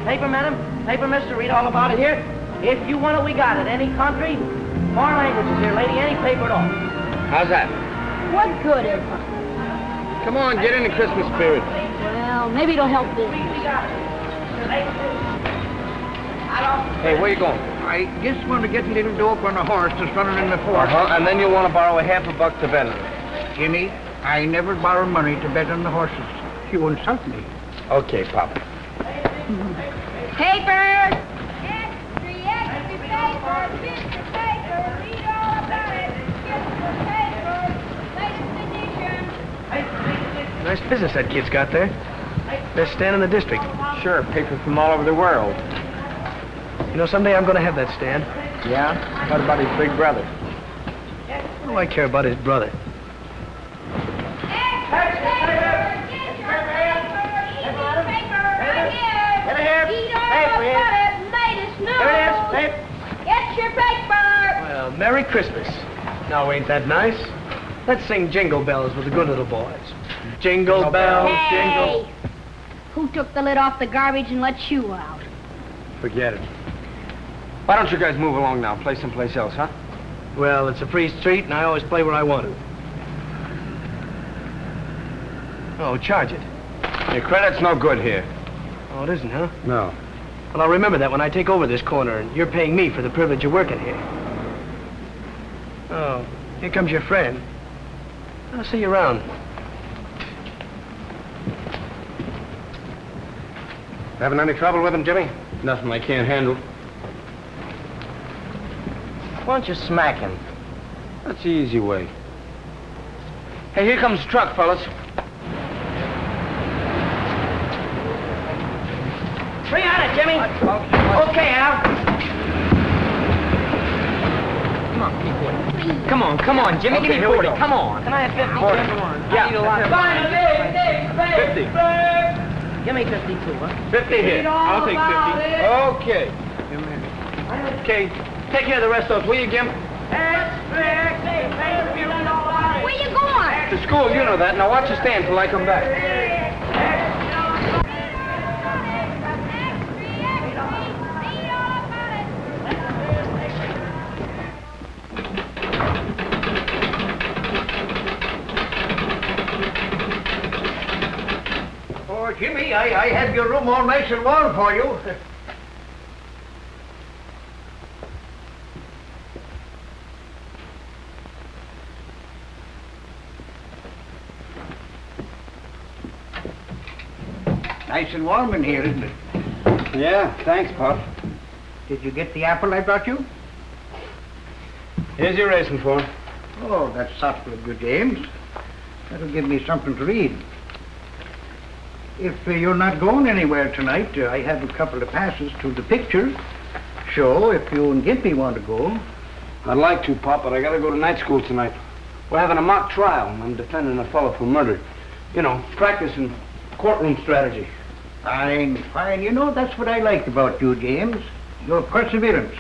Paper, madam? Paper, mister? Read all about it here. If you want it, we got it. Any country, foreign languages here, lady. Any paper at all. How's that? What good is it? Come on, get in the Christmas spirit. Well, maybe it'll help business. Hey, where you going? I just want to get a little dope on a horse that's running in the fort. And then you'll want to borrow a $50 to bet on it. Jimmy, I never borrow money to bet on the horses. You insult me. Okay, Pop. Papers! Extra paper, Mr. Paper, read all about it. Extra paper, latest edition. Nice business that kid's got there. Best stand in the district. Sure, paper from all over the world. You know, someday I'm going to have that stand. Yeah? What about his big brother? What do I care about his brother? Get your paper! Well, Merry Christmas. Now, ain't that nice? Let's sing Jingle Bells with the good little boys. Jingle bells, jingle... Hey! Who took the lid off the garbage and let you out? Forget it. Why don't you guys move along now? Play someplace else, huh? Well, it's a free street, and I always play where I want to. Oh, charge it. Your credit's no good here. Oh, it isn't, huh? No. Well, I'll remember that when I take over this corner, and you're paying me for the privilege of working here. Oh, here comes your friend. I'll see you around. Having any trouble with him, Jimmy? Nothing I can't handle. Why don't you smack him? That's the easy way. Hey, here comes the truck, fellas. Bring on it, Jimmy. Okay, Al. Come on, Jimmy, give me 40. Come on. Can I have 50? 40. Yeah. Fine, 50. Give me 52, huh? 50 here. I'll take 50. Okay. Okay, take care of the rest of those, will you, Jim? Where you going? To school, you know that. Now watch your stand till I come back. Oh, Jimmy, I have your room all nice and warm for you. Nice and warm in here, isn't it? Yeah, thanks, Pop. Did you get the apple I brought you? Here's your racing for him. Oh, that's thoughtful of you, James. That'll give me something to read. If you're not going anywhere tonight, I have a couple of passes to the picture show if you and Gimpy want to go. I'd like to, Pop, but I gotta go to night school tonight. We're having a mock trial, and I'm defending a fellow for murder. You know, practicing courtroom strategy. Fine, fine. You know, that's what I like about you, James. Your perseverance.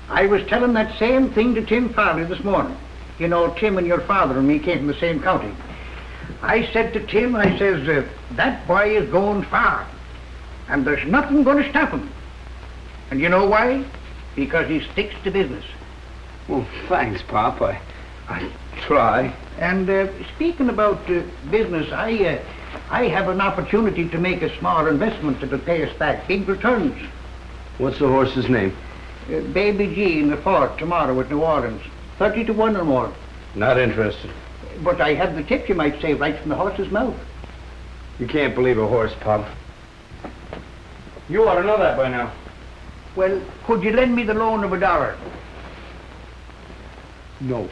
I was telling that same thing to Tim Farley this morning. You know, Tim and your father and me came from the same county. I said to Tim, I says, that boy is going far, and there's nothing going to stop him. And you know why? Because he sticks to business. Well, thanks, Pop. I try. And speaking about business, I have an opportunity to make a small investment that'll pay us back big returns. What's the horse's name? Baby G in the fort tomorrow at New Orleans. 30 to 1 or more. Not interested. But I have the tip, you might say, right from the horse's mouth. You can't believe a horse, Pop. You ought to know that by now. Well, could you lend me the loan of $1? No.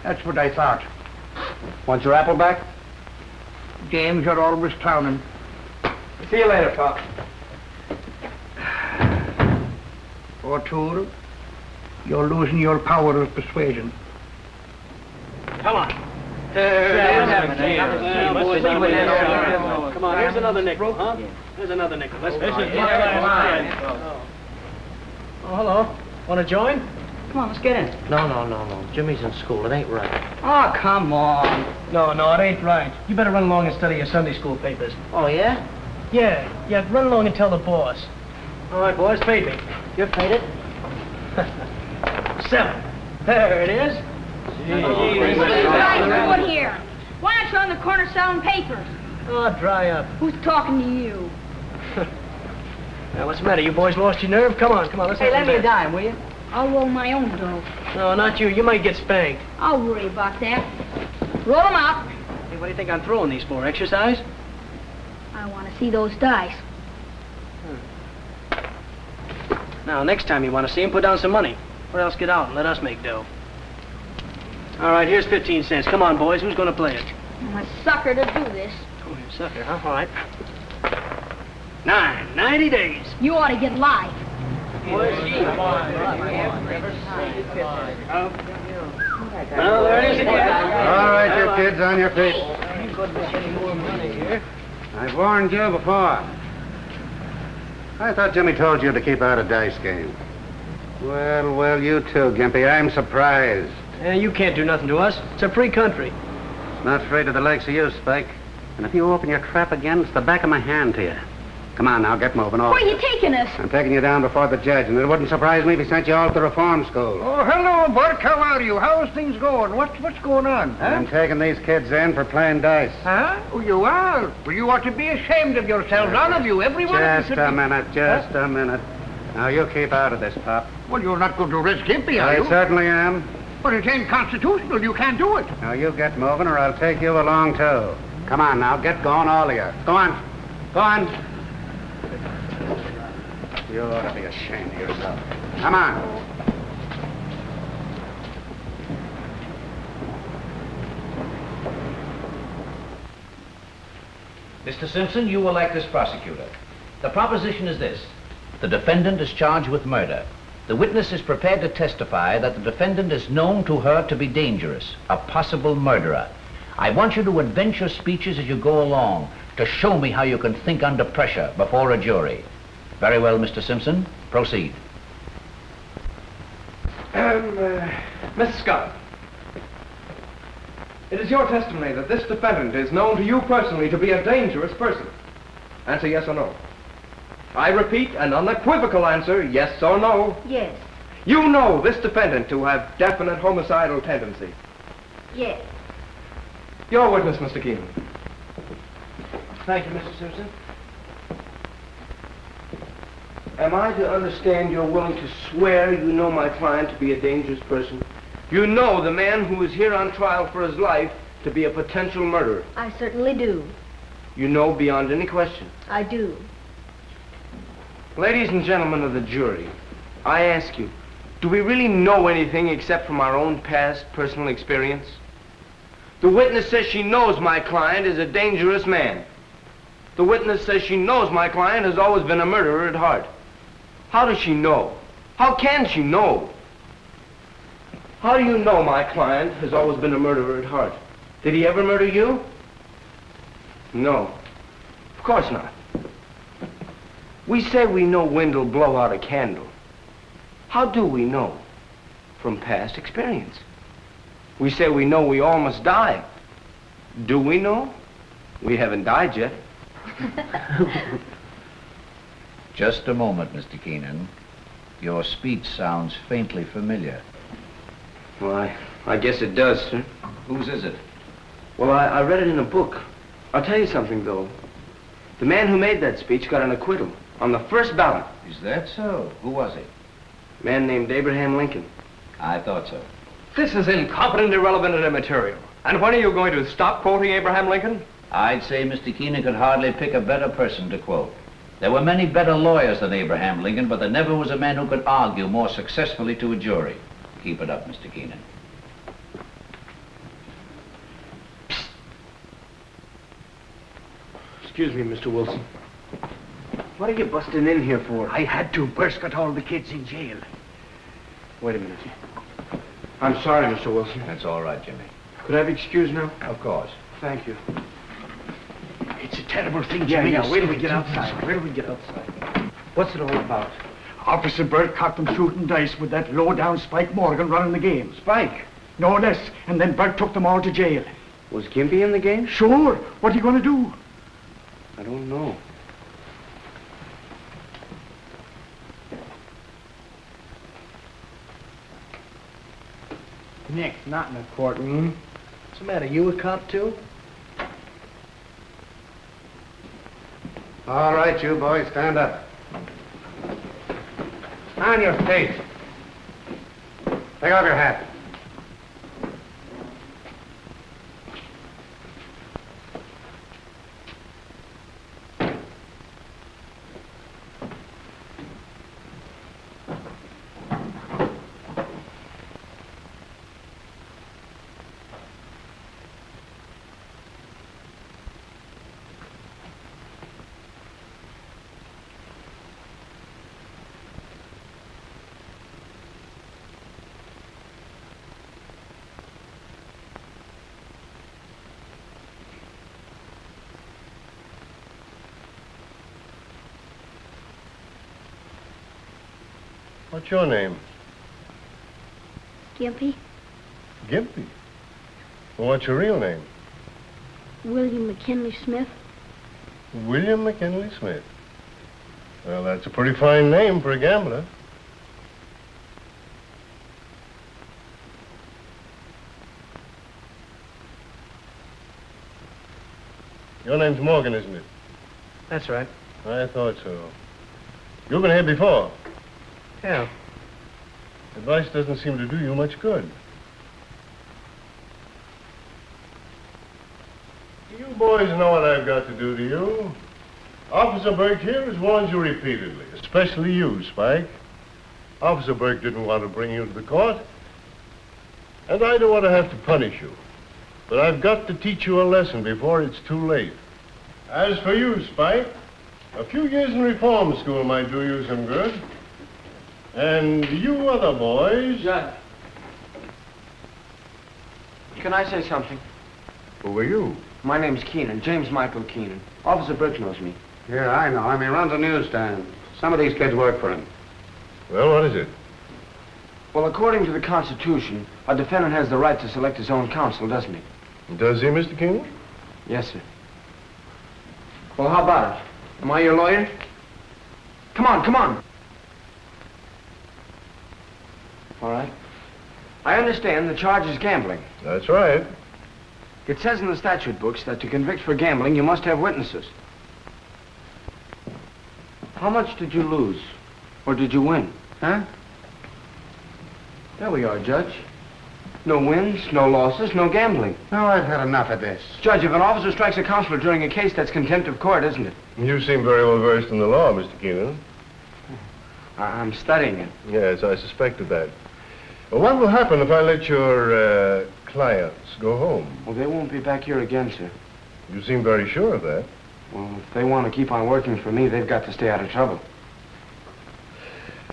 That's what I thought. Want your apple back? James, you're always clowning. See you later, Pop. O'Toole, you're losing your power of persuasion. Come on. Come on, here's another nickel, huh? Here's another nickel. Let's go. Oh, hello. Want to join? Come on, let's get in. No. Jimmy's in school. It ain't right. Oh, come on. No, it ain't right. You better run along and study your Sunday school papers. Oh, yeah? Yeah, run along and tell the boss. All right, boys, fade me. You're faded. 7. There it is. Right foot here. Why aren't you on the corner selling papers? Oh, dry up. Who's talking to you? Now, what's the matter? You boys lost your nerve? Come on, let's Hey, have lend some me a dance. dime, will you? I'll roll my own dough. No, not you. You might get spanked. I'll worry about that. Roll 'em out. Hey, what do you think I'm throwing these for? Exercise? I want to see those dice. Now, next time you want to see him, put down some money. Or else get out and let us make dough. All right, here's 15 cents. Come on, boys. Who's going to play it? I'm a sucker to do this. Oh, you sucker, huh? All right. 90 days. You ought to get live. Well, there it is again. All right, you kids, on your feet. I've warned you before. I thought Jimmy told you to keep out of dice games. Well, you too, Gimpy. I'm surprised. You can't do nothing to us. It's a free country. Not afraid of the likes of you, Spike. And if you open your trap again, it's the back of my hand to you. Come on now, get moving. Where are you taking us? I'm taking you down before the judge, and it wouldn't surprise me if he sent you all to reform school. Oh, hello, Bert. How are you? How's things going? What's going on, huh? I'm taking these kids in for playing dice. Huh? Oh, you are? Well, you ought to be ashamed of yourselves, all of you, every one of you. Just a minute. Now, you keep out of this, Pop. Well, you're not going to arrest Gimpy, are I you? certainly am. But it ain't constitutional. You can't do it. Now, you get moving, or I'll take you along, too. Come on, now, get going, all of you. Go on. You ought to be ashamed of yourself. Come on. Mr. Simpson, you will act as prosecutor. The proposition is this. The defendant is charged with murder. The witness is prepared to testify that the defendant is known to her to be dangerous, a possible murderer. I want you to invent your speeches as you go along to show me how you can think under pressure before a jury. Very well, Mr. Simpson. Proceed. Miss Scott, it is your testimony that this defendant is known to you personally to be a dangerous person. Answer yes or no. I repeat, an unequivocal answer, yes or no. Yes. You know this defendant to have definite homicidal tendencies. Yes. Your witness, Mr. Keenan. Thank you, Mr. Simpson. Am I to understand you're willing to swear you know my client to be a dangerous person? You know the man who is here on trial for his life to be a potential murderer. I certainly do. You know beyond any question. I do. Ladies and gentlemen of the jury, I ask you, do we really know anything except from our own past personal experience? The witness says she knows my client is a dangerous man. The witness says she knows my client has always been a murderer at heart. How does she know? How can she know? How do you know my client has always been a murderer at heart? Did he ever murder you? No. Of course not. We say we know wind'll blow out a candle. How do we know? From past experience. We say we know we all must die. Do we know? We haven't died yet. Just a moment, Mr. Keenan. Your speech sounds faintly familiar. Well, I guess it does, sir. Whose is it? Well, I read it in a book. I'll tell you something, though. The man who made that speech got an acquittal on the first ballot. Is that so? Who was he? A man named Abraham Lincoln. I thought so. This is incompetent, irrelevant, and immaterial. And when are you going to stop quoting Abraham Lincoln? I'd say Mr. Keenan could hardly pick a better person to quote. There were many better lawyers than Abraham Lincoln, but there never was a man who could argue more successfully to a jury. Keep it up, Mr. Keenan. Excuse me, Mr. Wilson. What are you busting in here for? I had to. Bert's got all the kids in jail. Wait a minute. I'm sorry, Mr. Wilson. That's all right, Jimmy. Could I be excused now? Of course. Thank you. It's a terrible thing, Yeah, Jimmy. yeah, wait till we get outside. Wait till we get outside. What's it all about? Officer Bert caught them shooting dice with that low-down Spike Morgan running the game. Spike. No less. And then Bert took them all to jail. Was Gimpy in the game? Sure. What are you going to do? I don't know. Nick, not in the courtroom. What's the matter? You a cop, too? All right, you boys, stand up. On your feet. Take off your hat. What's your name? Gimpy, Gimpy. Well, what's your real name? William McKinley Smith. William McKinley Smith. Well, that's a pretty fine name for a gambler. Your name's Morgan, isn't it? That's right. I thought so. You've been here before. Yeah. Advice doesn't seem to do you much good. You boys know what I've got to do to you. Officer Burke here has warned you repeatedly, especially you, Spike. Officer Burke didn't want to bring you to the court, and I don't want to have to punish you. But I've got to teach you a lesson before it's too late. As for you, Spike, a few years in reform school might do you some good. And you other boys... Judge. Can I say something? Who are you? My name's Keenan, James Michael Keenan. Officer Burke knows me. Yeah, I know him. He runs a newsstand. Some of these kids work for him. Well, what is it? Well, according to the Constitution, a defendant has the right to select his own counsel, doesn't he? Does he, Mr. Keenan? Yes, sir. Well, how about it? Am I your lawyer? Come on, come on. All right. I understand the charge is gambling. That's right. It says in the statute books that to convict for gambling, you must have witnesses. How much did you lose? Or did you win? Huh? There we are, Judge. No wins, no losses, no gambling. No, I've had enough of this. Judge, if an officer strikes a counselor during a case, that's contempt of court, isn't it? You seem very well versed in the law, Mr. Keenan. I'm studying it. Yes, I suspected that. Well, what will happen if I let your clients go home? Well, they won't be back here again, sir. You seem very sure of that. Well, if they want to keep on working for me, they've got to stay out of trouble.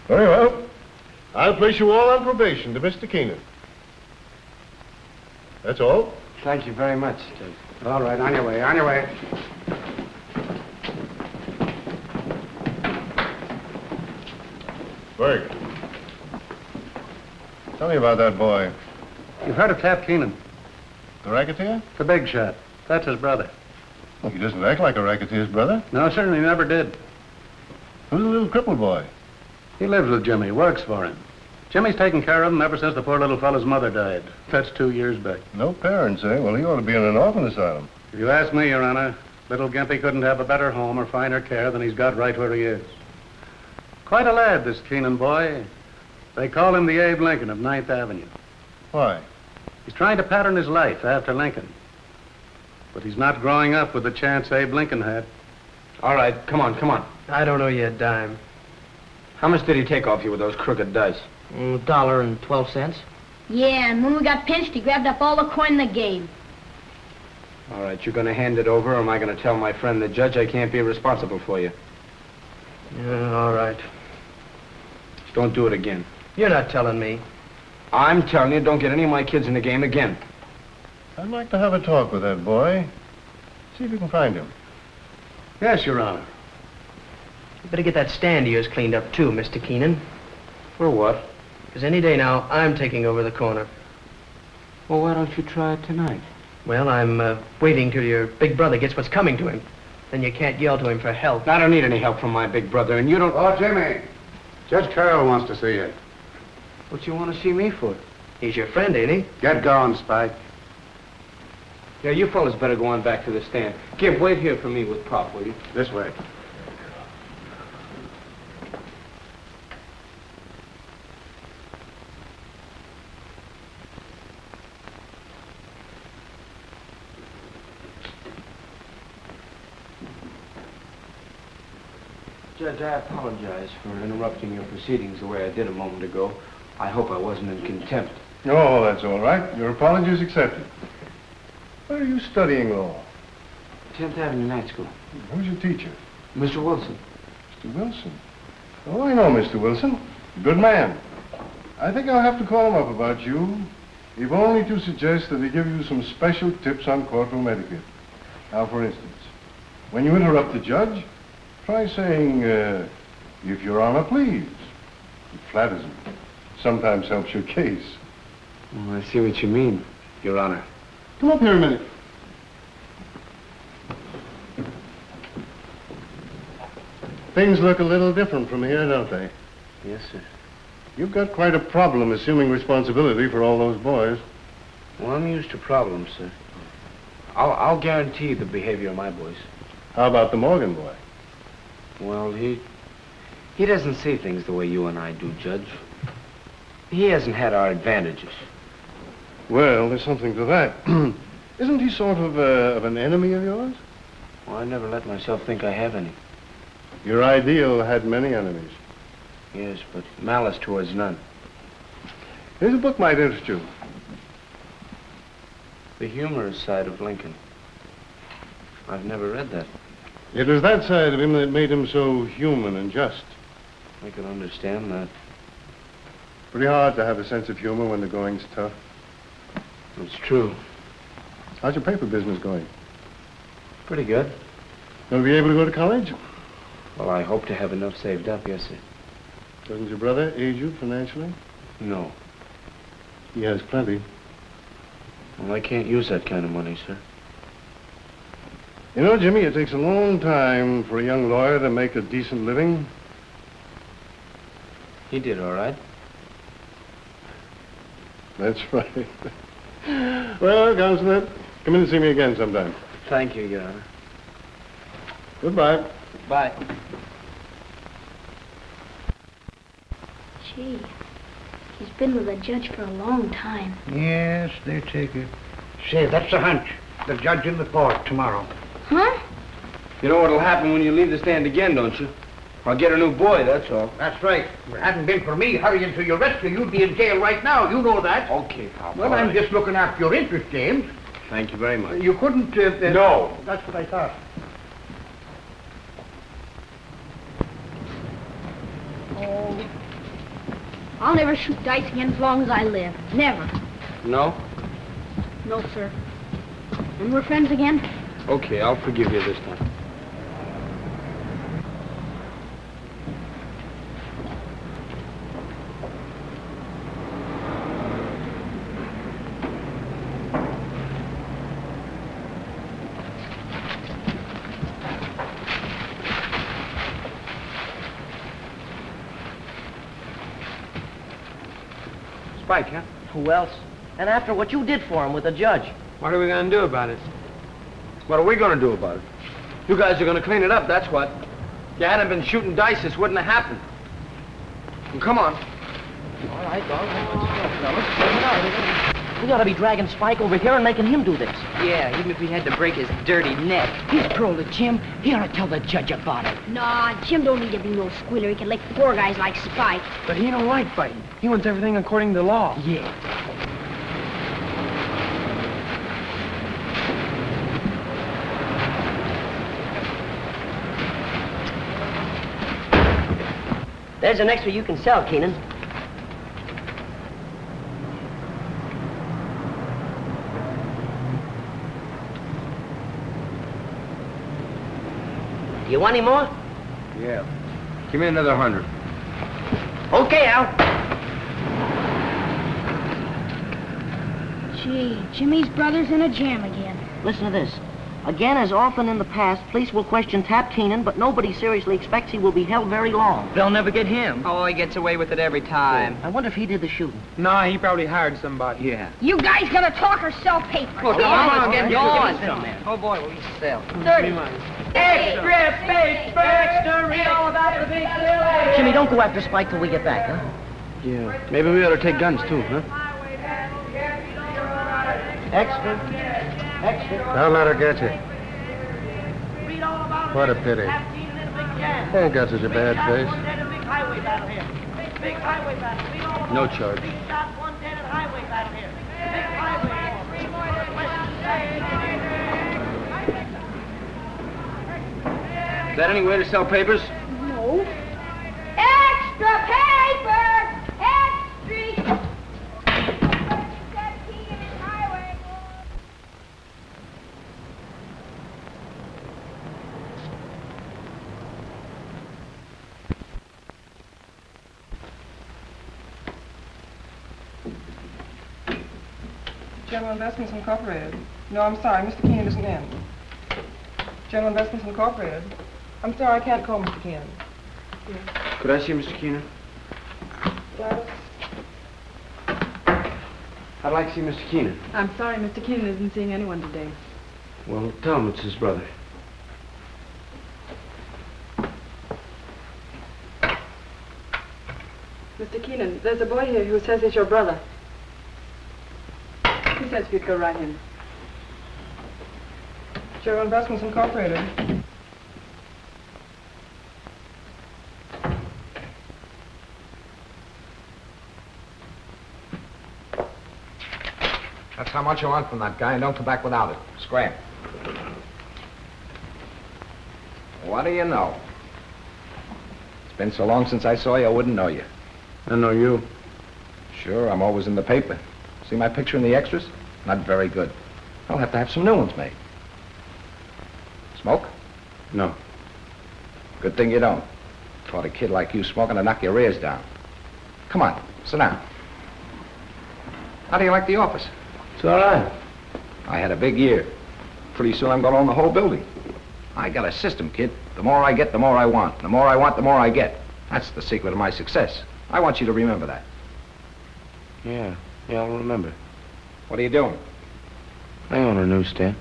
Very well. I'll place you all on probation to Mr. Keenan. That's all. Thank you very much, Judge. All right, on your way, on your way. Berg. Tell me about that boy. You've heard of Tap Keenan, The racketeer? the big shot. That's his brother. Well, he doesn't act like a racketeer's brother. No, sir, he never did. Who's the little crippled boy? He lives with Jimmy, works for him. Jimmy's taken care of him ever since the poor little fellow's mother died. That's 2 years back. No parents, eh? Well, he ought to be in an orphan asylum. If you ask me, Your Honor, little Gimpy couldn't have a better home or finer care than he's got right where he is. Quite a lad, this Keenan boy. They call him the Abe Lincoln of 9th Avenue. Why? He's trying to pattern his life after Lincoln. But he's not growing up with the chance Abe Lincoln had. All right, come on, come on. I don't owe you a dime. How much did he take off you with those crooked dice? $1.12. Yeah, and when we got pinched, he grabbed up all the coin in the game. All right, you're going to hand it over, or am I going to tell my friend the judge I can't be responsible for you? Yeah, all right. Don't do it again. You're not telling me. I'm telling you, don't get any of my kids in the game again. I'd like to have a talk with that boy. See if you can find him. Yes, Your Honor. You better get that stand of yours cleaned up, too, Mr. Keenan. For what? Because any day now, I'm taking over the corner. Well, why don't you try it tonight? Well, I'm waiting till your big brother gets what's coming to him. Then you can't yell to him for help. I don't need any help from my big brother, and you don't... Oh, Jimmy. Judge Carroll wants to see you. What you want to see me for? He's your friend, ain't he? Get going, Spike. Yeah, you fellas better go on back to the stand. Gib, wait here for me with Pop, will you? This way. Judge, I apologize for interrupting your proceedings the way I did a moment ago. I hope I wasn't in contempt. Oh, that's all right. Your apology is accepted. Where are you studying law? 10th Avenue Night School. Who's your teacher? Mr. Wilson. Mr. Wilson. Oh, I know Mr. Wilson. Good man. I think I'll have to call him up about you, if only to suggest that he give you some special tips on courtroom etiquette. Now, for instance, when you interrupt the judge, try saying, if Your Honor, please. It flatters him. Sometimes helps your case. Oh, I see what you mean, Your Honor. Come up here a minute. Things look a little different from here, don't they? Yes, sir. You've got quite a problem assuming responsibility for all those boys. Well, I'm used to problems, sir. I'll guarantee the behavior of my boys. How about the Morgan boy? Well, he doesn't see things the way you and I do, Judge. He hasn't had our advantages. Well, there's something to that. Isn't he sort of an enemy of yours? Well, I never let myself think I have any. Your ideal had many enemies. Yes, but malice towards none. Here's a book might interest you. The humorous side of Lincoln. I've never read that. It was that side of him that made him so human and just. I can understand that. Pretty hard to have a sense of humor when the going's tough. It's true. How's your paper business going? Pretty good. Gonna be able to go to college? Well, I hope to have enough saved up, yes, sir. Doesn't your brother aid you financially? No. He has plenty. Well, I can't use that kind of money, sir. You know, Jimmy, it takes a long time for a young lawyer to make a decent living. He did all right. That's right. Well, comes to that. Come in and see me again sometime. Thank you, Your Honor. Goodbye. Bye. Gee, he's been with the judge for a long time. Yes, they take it. Say, that's a hunch. The judge in the court tomorrow. Huh? You know what'll happen when you leave the stand again, don't you? I'll get a new boy, that's all. That's right. If it hadn't been for me hurrying to your rescue, you'd be in jail right now. You know that. Okay, Pop. Well, I'm just looking after your interest, James. Thank you very much. You couldn't... No. That's what I thought. Oh, I'll never shoot dice again as long as I live. Never. No? No, sir. And we're friends again? Okay, I'll forgive you this time. Spike, huh? Who else? And after what you did for him with the judge. What are we going to do about it? What are we going to do about it? You guys are going to clean it up, that's what. If you hadn't been shooting dice, this wouldn't have happened. Well, come on. All right, let's go, fellas. We ought to be dragging Spike over here and making him do this. Yeah, even if he had to break his dirty neck. He's pro to Jim. He ought to tell the judge about it. Nah, Jim don't need to be no squealer. He can lick poor guys like Spike. But he don't like fighting. He wants everything according to law. Yeah. There's an extra you can sell, Keenan. Do you want any more? Yeah. Give me another 100. Okay, Al. Gee, Jimmy's brother's in a jam again. Listen to this. Again, as often in the past, police will question Tap Keenan, but nobody seriously expects he will be held very long. They'll never get him. Oh, he gets away with it every time. I wonder if he did the shooting. No, he probably hired somebody. Yeah. You guys gonna talk or sell papers? Well, come on, get going. Oh, boy, will you sell? 30. Extra paper! Extra, read all about the big deal. Jimmy, don't go after Spike till we get back, huh? Yeah, maybe we ought to take guns, too, huh? Extra. Extra. Don't let her get you. What a pity. Ain't got such a bad face. No charge. Is that any way to sell papers? No. Extra paper! Extra! General Investments Incorporated. No, I'm sorry, Mr. Keenan isn't in. General Investments Incorporated. I'm sorry, I can't call Mr. Keenan. Yes. Could I see Mr. Keenan? Gladys? I'd like to see Mr. Keenan. I'm sorry, Mr. Keenan isn't seeing anyone today. Well, tell him it's his brother. Mr. Keenan, there's a boy here who says he's your brother. He says if you'd go right in. General Investments Incorporated. That's how much you want from that guy, and don't come back without it. Scram. What do you know? It's been so long since I saw you, I wouldn't know you. I know you. Sure, I'm always in the paper. See my picture in the extras? Not very good. I'll have to have some new ones made. Smoke? No. Good thing you don't. Caught a kid like you smoking to knock your ears down. Come on, sit down. How do you like the office? It's all right. I had a big year. Pretty soon I'm going to own the whole building. I got a system, kid. The more I get, the more I want. The more I want, the more I get. That's the secret of my success. I want you to remember that. Yeah, I'll remember. What are you doing? I own a newsstand.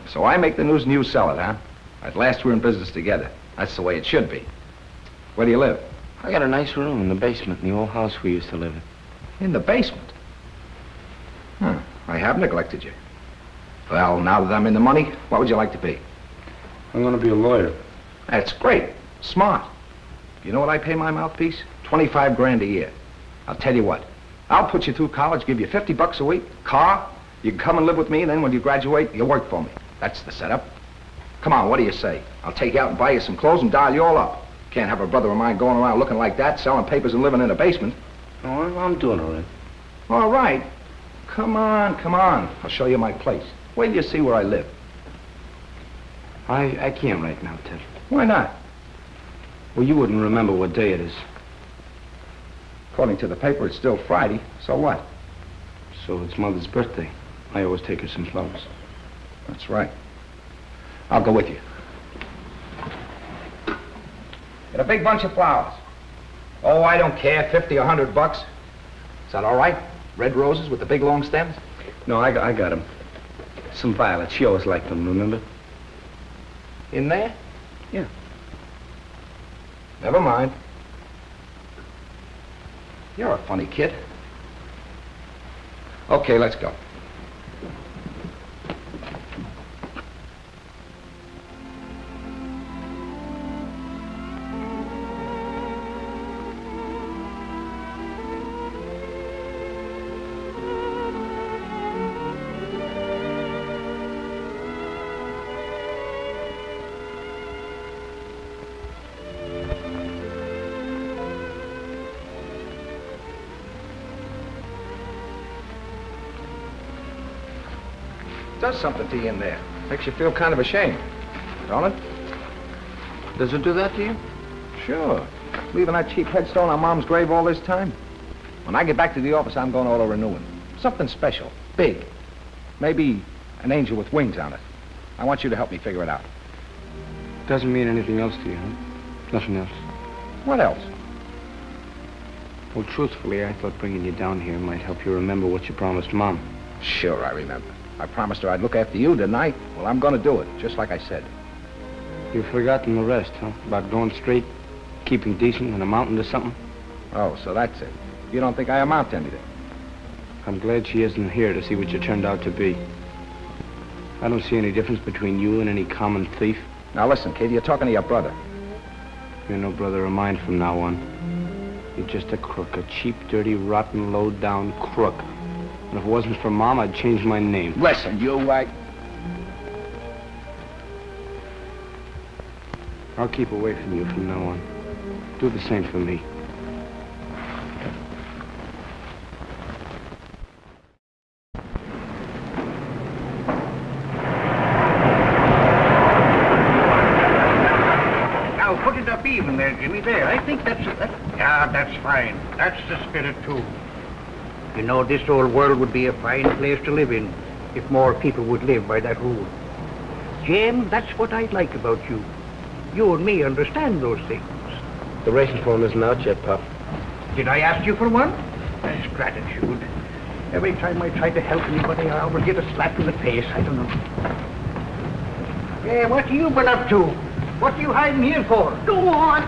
So I make the news and you sell it, huh? At last we're in business together. That's the way it should be. Where do you live? I got a nice room in the basement in the old house we used to live in. In the basement? I have neglected you. Well, now that I'm in the money, what would you like to be? I'm going to be a lawyer. That's great. Smart. You know what I pay my mouthpiece? 25 grand a year. I'll tell you what. I'll put you through college, give you $50 a week, car. You can come and live with me, and then when you graduate, you work for me. That's the setup. Come on, what do you say? I'll take you out and buy you some clothes and dial you all up. Can't have a brother of mine going around looking like that, selling papers and living in a basement. Oh, I'm doing all right. All right. Come on, come on. I'll show you my place. Wait till you see where I live. I can't right now, Ted. Why not? Well, you wouldn't remember what day it is. According to the paper, it's still Friday. So what? So it's Mother's birthday. I always take her some flowers. That's right. I'll go with you. Get a big bunch of flowers. Oh, I don't care, 50 or $100. Is that all right? Red roses with the big long stems? No, I got them. Some violets. She always liked them, remember? In there? Yeah. Never mind. You're a funny kid. Okay, let's go. Does something to you in there. Makes you feel kind of ashamed, don't it? Does it do that to you? Sure. Leaving that cheap headstone on Mom's grave all this time. When I get back to the office, I'm going to order a new one. Something special, big. Maybe an angel with wings on it. I want you to help me figure it out. Doesn't mean anything else to you, huh? Nothing else. What else? Well, truthfully, I thought bringing you down here might help you remember what you promised Mom. Sure, I remember. I promised her I'd look after you, didn't I? Well, I'm going to do it, just like I said. You've forgotten the rest, huh? About going straight, keeping decent, and amounting to something? Oh, so that's it. You don't think I amount to anything? I'm glad she isn't here to see what you turned out to be. I don't see any difference between you and any common thief. Now listen, kid, you're talking to your brother. You're no brother of mine from now on. You're just a crook, a cheap, dirty, rotten, low-down crook. And if it wasn't for Mom, I'd change my name. Listen, you, I'll keep away from you from now on. Do the same for me. Now, put it up even there, Jimmy. There, I think that's fine. That's the spirit, too. You know, this old world would be a fine place to live in if more people would live by that rule. James, that's what I like about you. You and me understand those things. The racing form isn't out yet, Pop. Did I ask you for one? That's gratitude. Every time I try to help anybody, I always get a slap in the face. I don't know. Hey, what have you been up to? What are you hiding here for? Go on.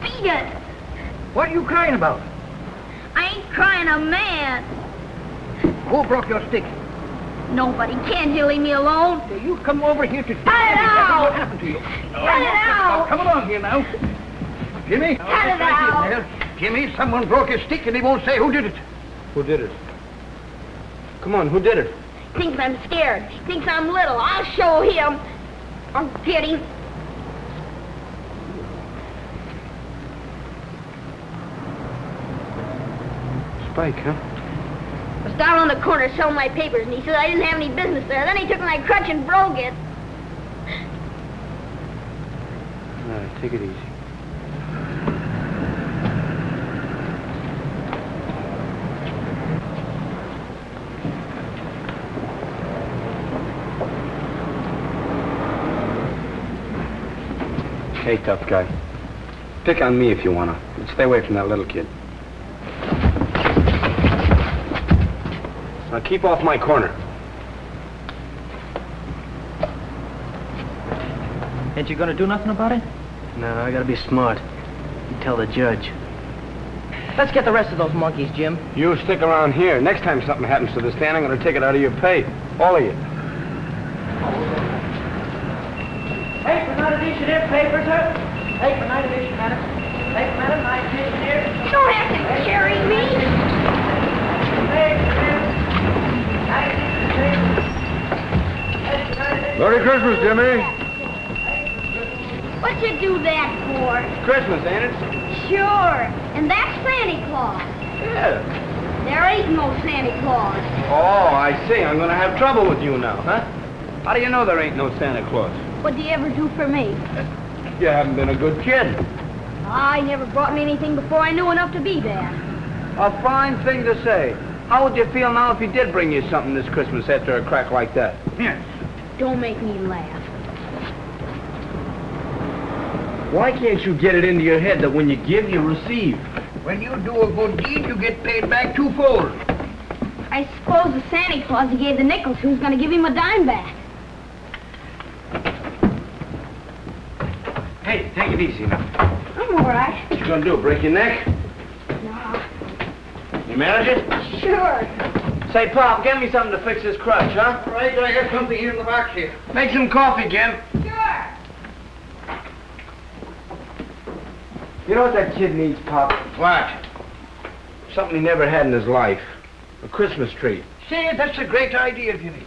Beat it. What are you crying about? I ain't crying, a man. Who broke your stick? Nobody. Can't you leave me alone? You come over here to Cut it out! What happened to you? Cut it out! Come along here now. Jimmy? Cut it out! Jimmy, someone broke his stick and he won't say who did it. Who did it? Come on, who did it? Thinks I'm scared. Thinks I'm little. I'll show him. I'll get him. Spike, huh? I was down on the corner selling my papers, and he said I didn't have any business there. Then he took my crutch and broke it. All right, take it easy. Hey, tough guy. Pick on me if you wanna, but stay away from that little kid. Now keep off my corner. Ain't you gonna do nothing about it? No, I gotta be smart. You tell the judge. Let's get the rest of those monkeys, Jim. You stick around here. Next time something happens to this stand, I'm gonna take it out of your pay. All of you. Paper, not edition here. Paper, sir. Paper, night edition, madam. Paper, madam, night edition here. You don't have to carry me. Merry Christmas, Jimmy. What'd you do that for? Christmas, ain't it? Sure. And that's Santa Claus. Yeah. There ain't no Santa Claus. Oh, I see. I'm gonna have trouble with you now, huh? How do you know there ain't no Santa Claus? What'd you ever do for me? You haven't been a good kid. I never brought me anything before I knew enough to be bad. A fine thing to say. How would you feel now if he did bring you something this Christmas after a crack like that? Yes. Don't make me laugh. Why can't you get it into your head that when you give, you receive? When you do a good deed, you get paid back twofold. I suppose the Santa Claus he gave the nickels, who's going to give him a dime back? Hey, take it easy now. I'm all right. What you gonna do, break your neck? No. You manage it? Sure. Say, Pop, get me something to fix this crutch, huh? All right, I got something here in the box here. Make some coffee, Jim. Sure. You know what that kid needs, Pop? What? Something he never had in his life. A Christmas tree. Say, that's a great idea, Jimmy.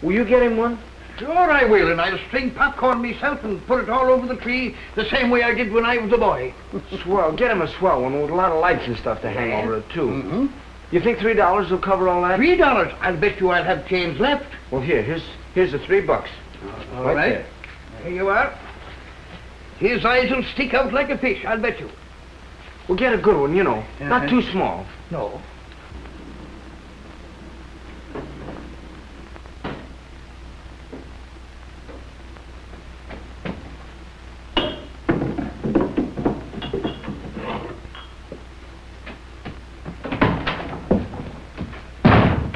Will you get him one? Sure I will, and I'll string popcorn myself and put it all over the tree the same way I did when I was a boy. Swell. Get him a swell one with a lot of lights and stuff to hang over it, too. Mm-hmm. You think $3 will cover all that? $3? I'll bet you I'll have change left. Well, here's the $3. All right. Here you are. His eyes will stick out like a fish, I'll bet you. Well, get a good one, you know. Not too small. No.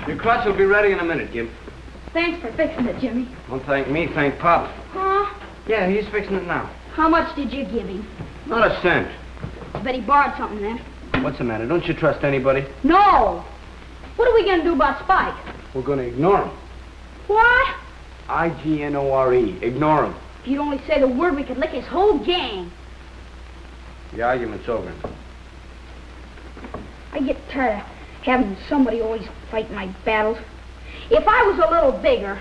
Your crutch will be ready in a minute, Gib. Thanks for fixing it, Jimmy. Don't thank me, thank Pop. Huh? Yeah, he's fixing it now. How much did you give him? Not a cent. I bet he borrowed something then. What's the matter? Don't you trust anybody? No! What are we going to do about Spike? We're going to ignore him. What? I-G-N-O-R-E. Ignore him. If you'd only say the word, we could lick his whole gang. The argument's over. I get tired of having somebody always fight my battles. If I was a little bigger...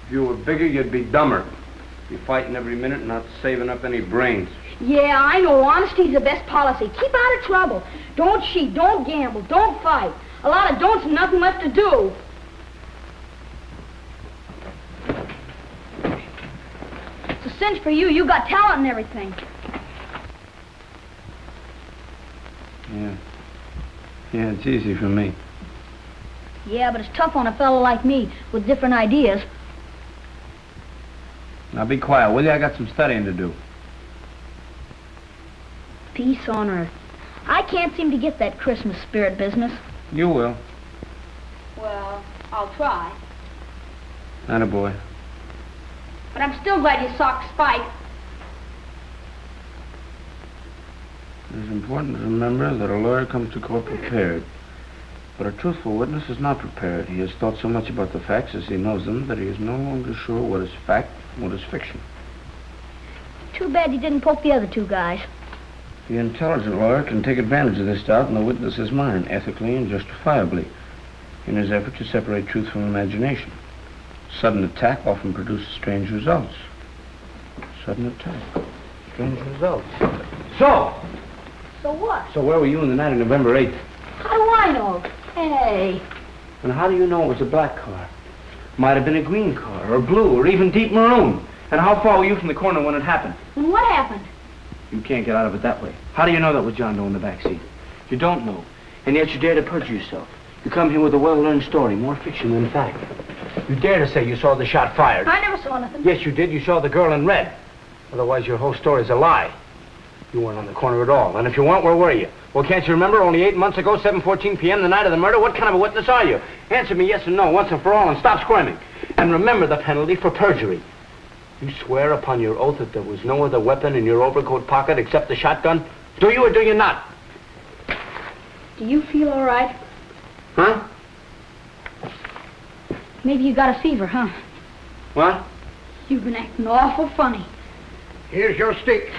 If you were bigger, you'd be dumber. Be fighting every minute, not saving up any brains. Yeah, I know. Honesty's the best policy. Keep out of trouble. Don't cheat, don't gamble, don't fight. A lot of don'ts and nothing left to do. It's a cinch for you. You got talent and everything. Yeah, it's easy for me. Yeah, but it's tough on a fellow like me with different ideas. Now be quiet, will you? I got some studying to do. Peace on earth. I can't seem to get that Christmas spirit business. You will. Well, I'll try. Attaboy. But I'm still glad you socked Spike. It's important to remember that a lawyer comes to court prepared. But a truthful witness is not prepared. He has thought so much about the facts as he knows them that he is no longer sure what is fact and what is fiction. Too bad you didn't poke the other two guys. The intelligent lawyer can take advantage of this doubt in the witness's mind, ethically and justifiably, in his effort to separate truth from imagination. Sudden attack often produces strange results. Sudden attack. Strange results. So what? So where were you on the night of November 8th? How do I know? Hey. And how do you know it was a black car? Might have been a green car, or blue, or even deep maroon. And how far were you from the corner when it happened? And what happened? You can't get out of it that way. How do you know that was John Doe in the back seat? You don't know. And yet you dare to perjure yourself. You come here with a well-learned story, more fiction than fact. You dare to say you saw the shot fired. I never saw nothing. Yes, you did. You saw the girl in red. Otherwise, your whole story's a lie. You weren't on the corner at all. And if you weren't, where were you? Well, can't you remember only 8 months ago, 7:14 p.m., the night of the murder? What kind of a witness are you? Answer me yes or no, once and for all, and stop squirming. And remember the penalty for perjury. You swear upon your oath that there was no other weapon in your overcoat pocket except the shotgun? Do you or do you not? Do you feel all right? Huh? Maybe you got a fever, huh? What? You've been acting awful funny. Here's your stick.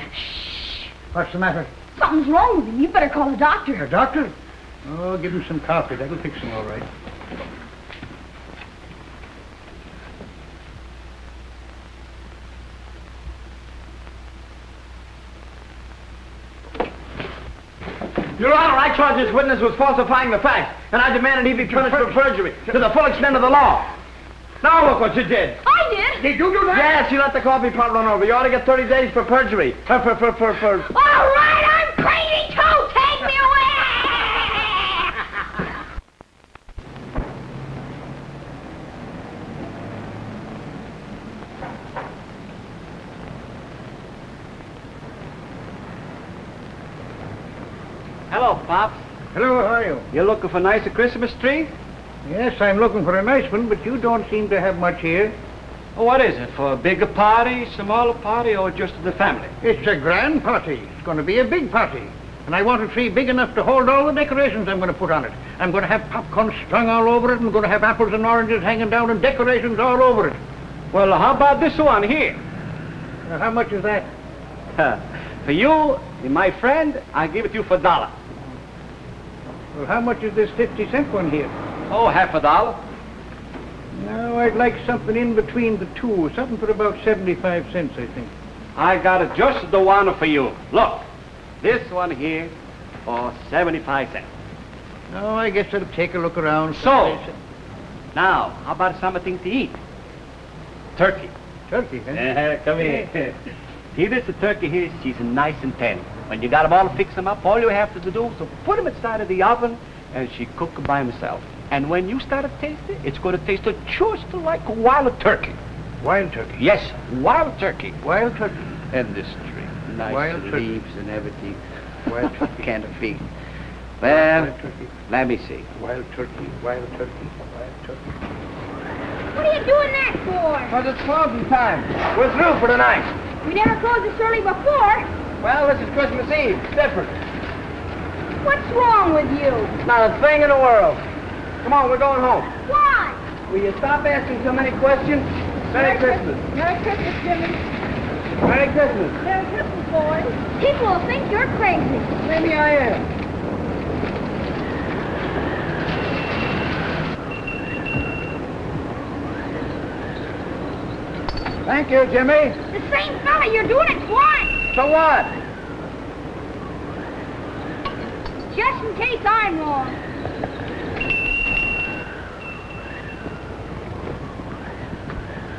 What's the matter? Something's wrong with him. You better call a doctor. A doctor? Oh, give him some coffee. That'll fix him all right. Your Honor, I charge this witness with falsifying the facts, and I demanded he be punished for perjury to the full extent of the law. Now look what you did. I did? Did you do that? Yes, you let the coffee pot run over. You ought to get 30 days for perjury. For... All right, I'm crazy too. Take me away. Hello, Pops. Hello, how are you? You looking for nicer Christmas tree? Yes, I'm looking for a nice one, but you don't seem to have much here. Oh, what is it? For a bigger party, smaller party, or just the family? It's a grand party. It's going to be a big party. And I want a tree big enough to hold all the decorations I'm going to put on it. I'm going to have popcorn strung all over it. I'm going to have apples and oranges hanging down and decorations all over it. Well, how about this one here? How much is that? For you, my friend, I give it to you for $1. Well, how much is this 50-cent one here? Oh, $0.50. No, I'd like something in between the two. Something for about 75 cents, I think. I got it just the one for you. Look, this one here for 75 cents. No, I guess I'll take a look around. So, now, how about something to eat? Turkey. Turkey, huh? Come here. See this turkey here? She's nice and tender. When you got them all fix them up, all you have to do is to put them inside of the oven, and she cook by herself. And when you start to taste it, it's going to taste just like wild turkey. Wild turkey? Yes, wild turkey. Wild turkey. And this tree. Nice Wild turkey. leaves and everything. Wild turkey. Can't beat. Well, let me see. Wild turkey, wild turkey, wild turkey. What are you doing that for? Because it's closing time. We're through for the night. We never closed this early before. Well, this is Christmas Eve. It's different. What's wrong with you? Not a thing in the world. Come on, we're going home. Why? Will you stop asking so many questions? Merry Christmas. Merry Christmas, Jimmy. Merry Christmas. Merry Christmas, boys. People will think you're crazy. Maybe I am. Thank you, Jimmy. The same fella, you're doing it twice. So what? Just in case I'm wrong.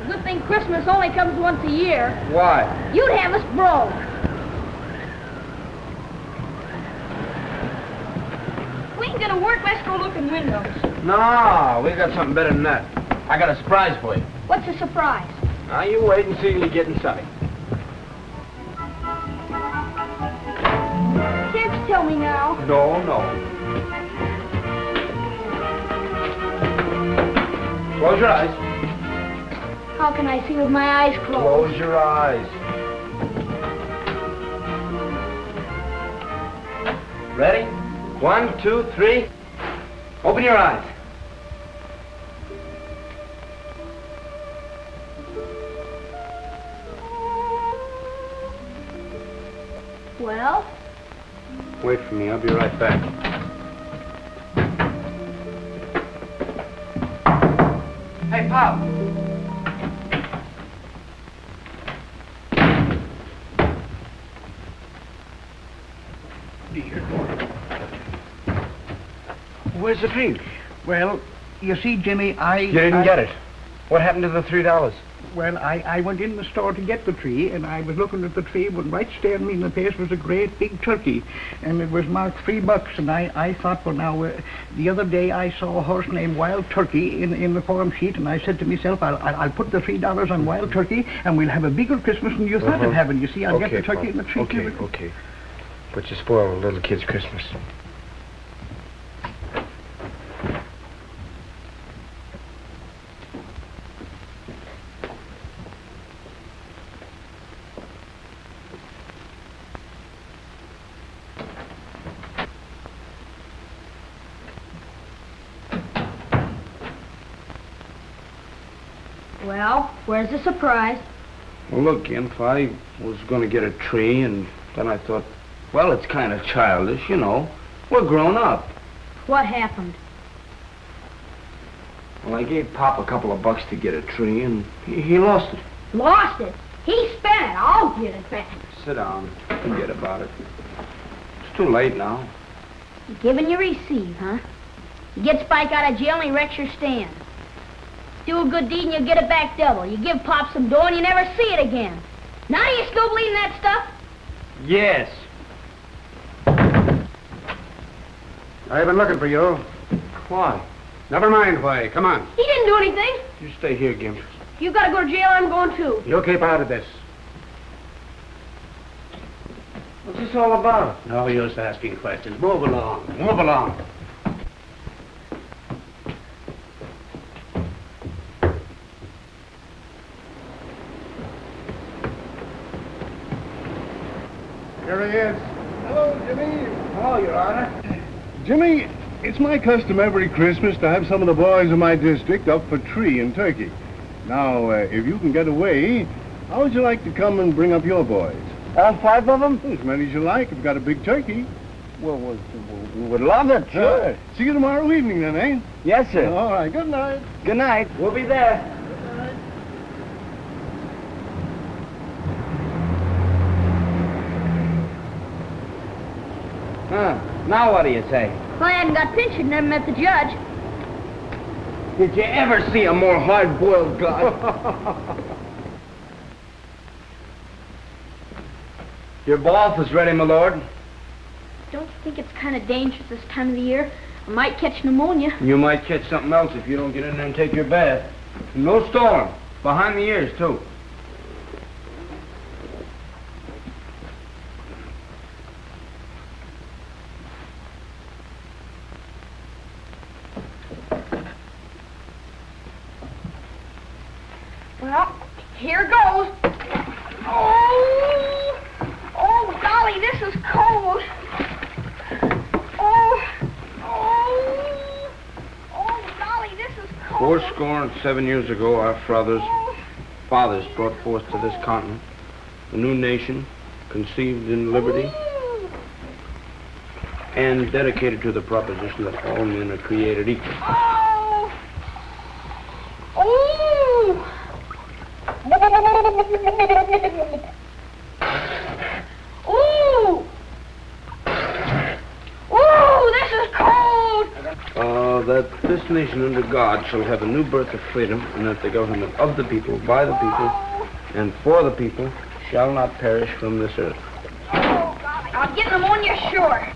Good thing Christmas only comes once a year. Why? You'd have us broke. We ain't gonna work, let's go look in windows. No, we got something better than that. I got a surprise for you. What's the surprise? Now, you wait and see till you get inside. Can't you tell me now? No, no. Close your eyes. How can I see with my eyes closed? Close your eyes. Ready? 1, 2, 3. Open your eyes. Well? Wait for me. I'll be right back. Hey, Pop. Where's the tree? Well, you see, Jimmy, You didn't get it. What happened to the $3? Well, I went in the store to get the tree, and I was looking at the tree, when right staring me in the face was a great big turkey, and it was marked $3, and I thought, well, now, the other day I saw a horse named Wild Turkey in the form sheet, and I said to myself, I'll put the $3 on Wild Turkey, and we'll have a bigger Christmas than you thought of having. You see, I'll get the turkey in the tree. Okay. But you spoil a little kid's Christmas. Well, where's the surprise? Well, look, Imp, I was going to get a tree, and then I thought, well, it's kind of childish, you know. We're grown up. What happened? Well, I gave Pop a couple of bucks to get a tree, and he lost it. Lost it? He spent it. I'll get it back. Sit down. Forget about it. It's too late now. You give and you receive, huh? You get Spike out of jail and he wrecks your stand. Do a good deed and you get it back double. You give Pop some dough and you never see it again. Now do you still believe in that stuff? Yes. I've been looking for you. Why? Never mind why. Come on. He didn't do anything. You stay here, Gimp. You gotta go to jail, I'm going too. You keep out of this. What's this all about? No use asking questions. Move along. Move along. Here he is. Hello, Jimmy. Hello, Your Honor. Jimmy, it's my custom every Christmas to have some of the boys in my district up for tree and turkey. Now, if you can get away, how would you like to come and bring up your boys? All 5 of them? As many as you like. We've got a big turkey. Well, we would love it, sure. See you tomorrow evening then, eh? Yes, sir. All right, good night. Good night. We'll be there. Now what do you say? If I hadn't got pinched, never met the judge. Did you ever see a more hard-boiled guy? Your bath is ready, my lord. Don't you think it's kind of dangerous this time of the year? I might catch pneumonia. You might catch something else if you don't get in there and take your bath. No storm. Behind the ears, too. Here goes. Oh, golly, this is cold. Oh, golly, this is cold. 7 years ago, our fathers brought forth to this continent a new nation, conceived in liberty, and dedicated to the proposition that all men are created equal. This is cold. That this nation under God shall have a new birth of freedom, and that the government of the people, by the people, and for the people shall not perish from this earth. Oh, golly, I'll get pneumonia sure.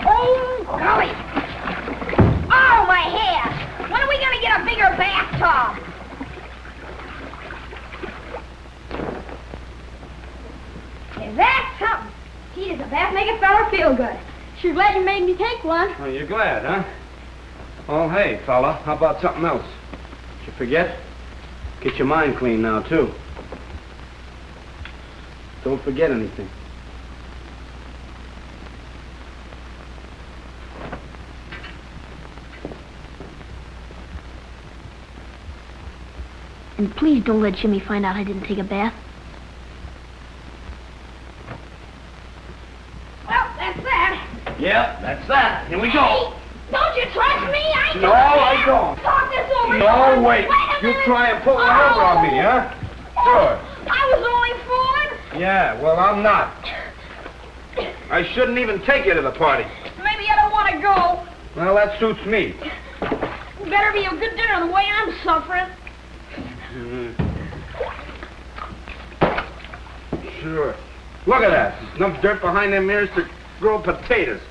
Oh, golly. Oh, my hair. When are we going to get a bigger bathtub? Is that something? Gee, does a bath make a fella feel good? Sure glad you made me take one. Oh, you're glad, huh? Oh, hey, fella, how about something else? Did you forget? Get your mind clean now, too. Don't forget anything. And please don't let Jimmy find out I didn't take a bath. Well, that's that. Yep, that's that. Here we go. Hey, don't you trust me? No, I don't. Talk this over. No, wait. A You minute. try and pull one over on me, huh? Sure. I was only fooling. Yeah, well, I'm not. I shouldn't even take you to the party. Maybe I don't want to go. Well, that suits me. Better be a good dinner the way I'm suffering. Sure. Look at that. Enough dirt behind them ears to grow potatoes.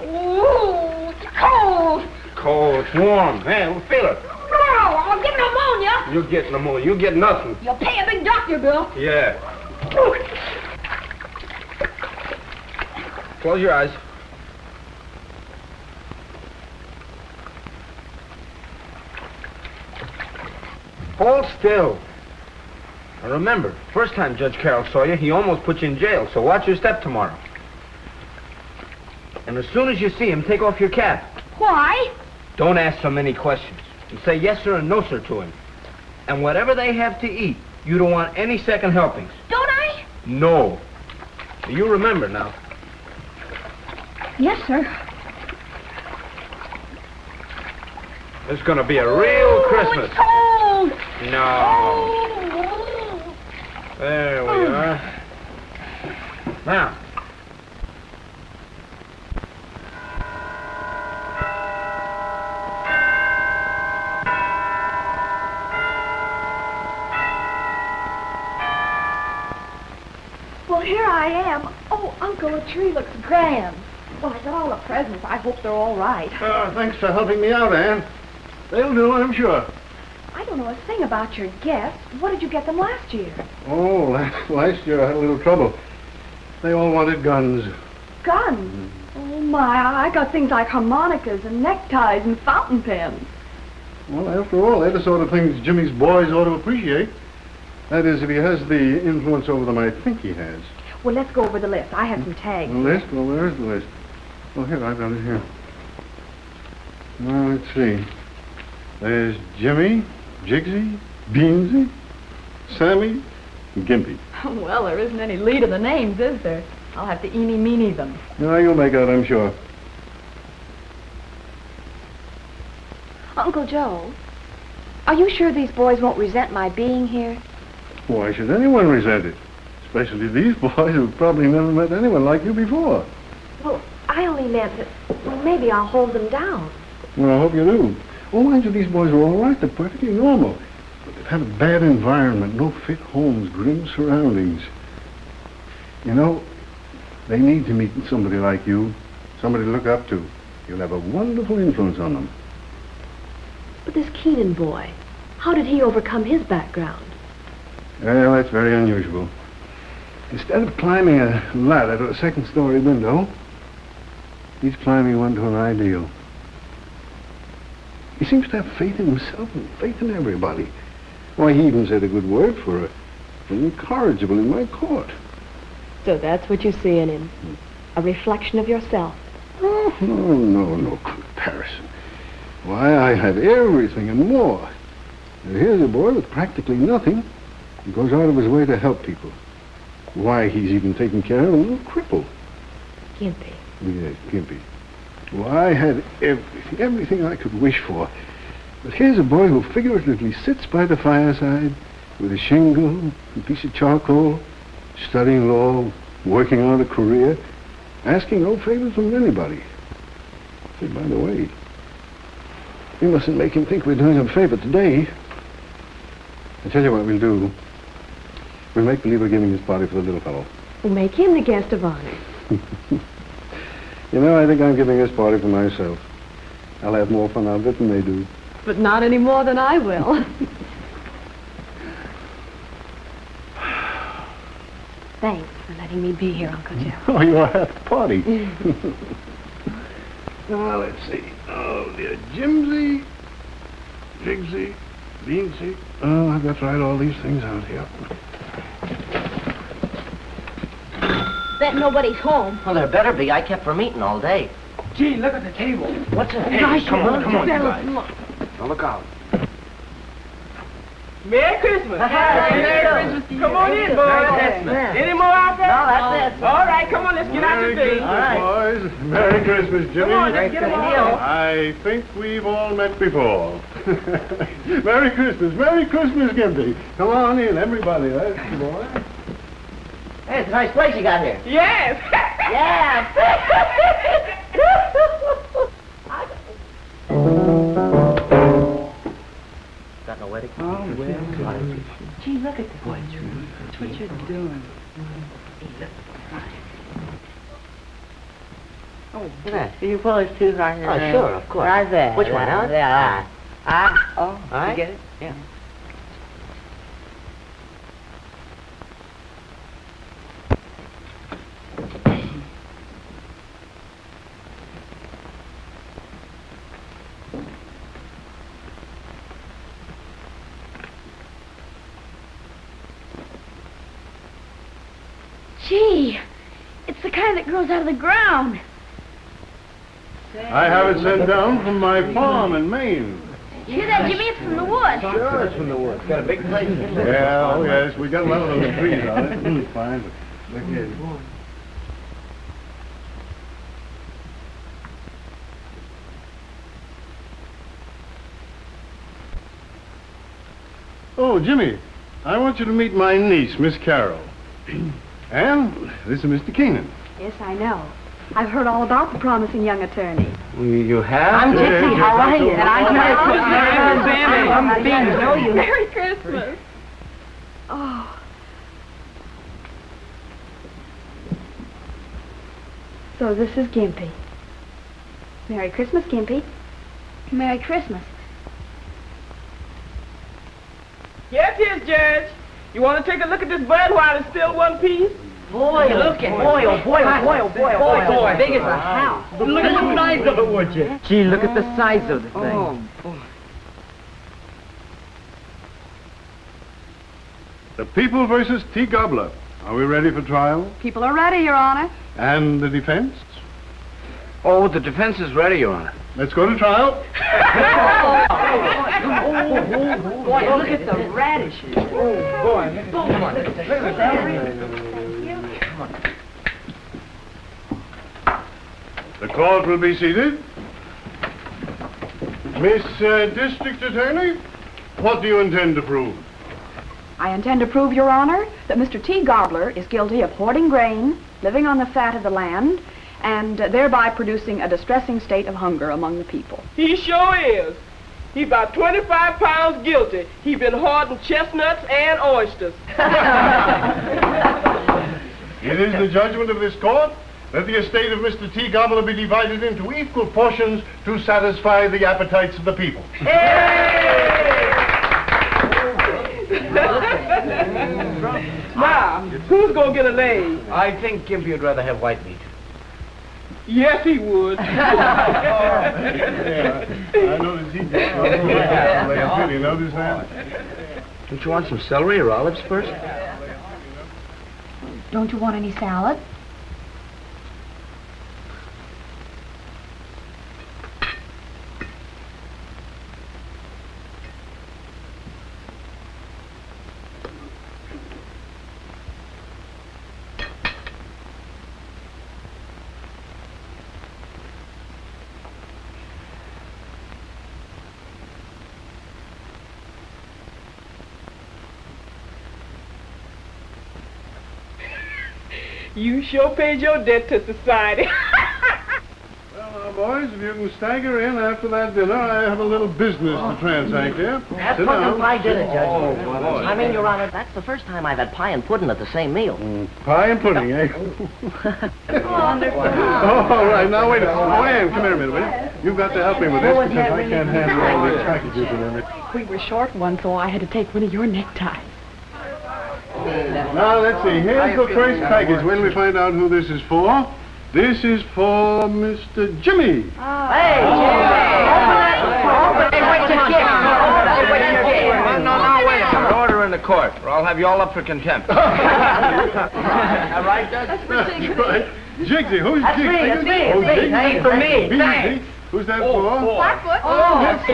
Ooh, it's cold. Cold, it's warm. Hey, we'll feel it. No, I'll get pneumonia. You get pneumonia. You get nothing. You'll pay a big doctor bill. Yeah. Close your eyes. Hold still. Now remember, first time Judge Carroll saw you, he almost put you in jail, so watch your step tomorrow. And as soon as you see him, take off your cap. Why? Don't ask so many questions. And say yes, sir, and no, sir, to him. And whatever they have to eat, you don't want any second helpings. Don't I? No. You remember now. Yes, sir. It's gonna be a real Christmas. It's cold. No. There we are. Now. Well, here I am. Oh, Uncle, the tree looks grand. Well, I got all the presents. I hope they're all right. Thanks for helping me out, Ann. They'll do, I'm sure. I don't know a thing about your guests. What did you get them last year? Oh, last year I had a little trouble. They all wanted guns. Guns? Oh, my. I got things like harmonicas and neckties and fountain pens. Well, after all, they're the sort of things Jimmy's boys ought to appreciate. That is, if he has the influence over them I think he has. Well, let's go over the list. I have some tags. The list? Well, where's the list? Oh, here, I've got it here. Now, let's see. There's Jimmy, Jigsy, Beansy, Sammy, and Gimpy. Well, there isn't any lead in the names, is there? I'll have to eeny-meeny them. No, you'll make out, I'm sure. Uncle Joe, are you sure these boys won't resent my being here? Why should anyone resent it? Especially these boys who've probably never met anyone like you before. Well, I only meant that, well, maybe I'll hold them down. Well, I hope you do. Oh, mind you, these boys are all right. They're perfectly normal. But they've had a bad environment, no fit homes, grim surroundings. You know, they need to meet somebody like you, somebody to look up to. You'll have a wonderful influence on them. But this Keenan boy, how did he overcome his background? Well, that's very unusual. Instead of climbing a ladder to a second-story window, he's climbing one to an ideal. He seems to have faith in himself and faith in everybody. Why, he even said a good word for an incorrigible in my court. So that's what you see in him. A reflection of yourself. Oh, no comparison. Why, I have everything and more. And here's a boy with practically nothing who goes out of his way to help people. Why, he's even taking care of a little cripple. Gimpy. Yes, Gimpy. Why, I had everything I could wish for. But here's a boy who figuratively sits by the fireside with a shingle, a piece of charcoal, studying law, working on a career, asking no favors from anybody. Say, by the way, we mustn't make him think we're doing him a favor today. I tell you what we'll do. We'll make believe we're giving this party for the little fellow. We'll make him the guest of honor. You know, I think I'm giving this party for myself. I'll have more fun out of it than they do. But not any more than I will. Thanks for letting me be here, Uncle Joe. Oh, you're at the party. Now, let's see. Oh, dear. Jimsy, Jigsy, Beansy. Oh, I've got to write all these things out here. Bet nobody's home. Well, there better be. I kept from eating all day. Gee, look at the table. What's it? Hey, come on, you guys. Look. Now, look out. Merry Christmas. Merry Christmas. Come on in, boys. Any more out there? No, that's it. All right, come on, let's get out your Merry things. Christmas, boys. Merry Christmas, Jimmy. Come on, let's get them all. I think we've all met before. Merry Christmas, Gimpy. Come on in, everybody. That's the boy. Hey, it's a nice place you got here. Yes. Yeah. Got no wedding? Oh, well. Gee, look at this. That's what you're doing. Oh, yeah. You pull his tooth right here. Oh, sure, of course. Right there. Which one, Alan? Yeah. Oh, All right. you get it? Yeah. Gee, it's the kind that grows out of the ground. I have it sent down from my farm in Maine. Hear that, Jimmy? It's from the woods. Sure, it's from the woods. Got a big place. Yeah, oh yes, we got a lot of those trees on it. Fine. Look here. Oh, Jimmy, I want you to meet my niece, Miss Carroll. And this is Mr. Keenan. Yes, I know. I've heard all about the promising young attorney. You have? I'm Gypsy. How are you? And I'm I'm Bean. know you. Merry Christmas. Oh. So this is Gimpy. Merry Christmas, Gimpy. Merry Christmas. Yes, yes, Judge. You want to take a look at this bud while it's still one piece? Boy, look at boy, oh boy, oh boy, oh boy, oh boy. Boy, big as a house. Look at the size of it, would you? Gee, look at the size of the thing. Oh, boy. The People versus T. Gobbler. Are we ready for trial? People are ready, Your Honor. And the defense? Oh, the defense is ready, Your Honor. Let's go to trial. Boy, look at the radishes. Come on. The court will be seated. Miss District Attorney, what do you intend to prove? I intend to prove, Your Honor, that Mr. T. Gobbler is guilty of hoarding grain, living on the fat of the land, and thereby producing a distressing state of hunger among the people. He sure is. He's about 25 pounds guilty. He's been hoarding chestnuts and oysters. It is the judgment of this court that the estate of Mr. T. Gobbler be divided into equal portions to satisfy the appetites of the people. Now, who's gonna get a leg? I think Gimpy would rather have white meat. Yes, he would. Yeah, I noticed he did. You notice that? Don't you want some celery or olives first? Don't you want any salad? You sure paid your debt to society. Well, now, boys, if you can stagger in after that dinner, I have a little business to transact here. That's Sit pudding down. and pie dinner, Judge. boy. I mean, Your Honor, that's the first time I've had pie and pudding at the same meal. Pie and pudding, eh? Oh, all right. Now, wait a minute. Oh, Ann, come here a minute, will you? You've got to help me with this because I can't handle all these packages in a minute. We were short one, so I had to take one of your neckties. Now, let's see. Here's the first package. When we find out who this is for. This is for Mr. Jimmy. Hey, Jimmy! Wait till you No, wait a minute. Order in the court, or I'll have you all up for contempt. All right, Judge? That's right. Jigsy, who's That's me, Jigsy? it's me, Oh, it's me. Jigsy. Hey, for me, Jigsy. thanks. Who's that for? Blackfoot? Let's see,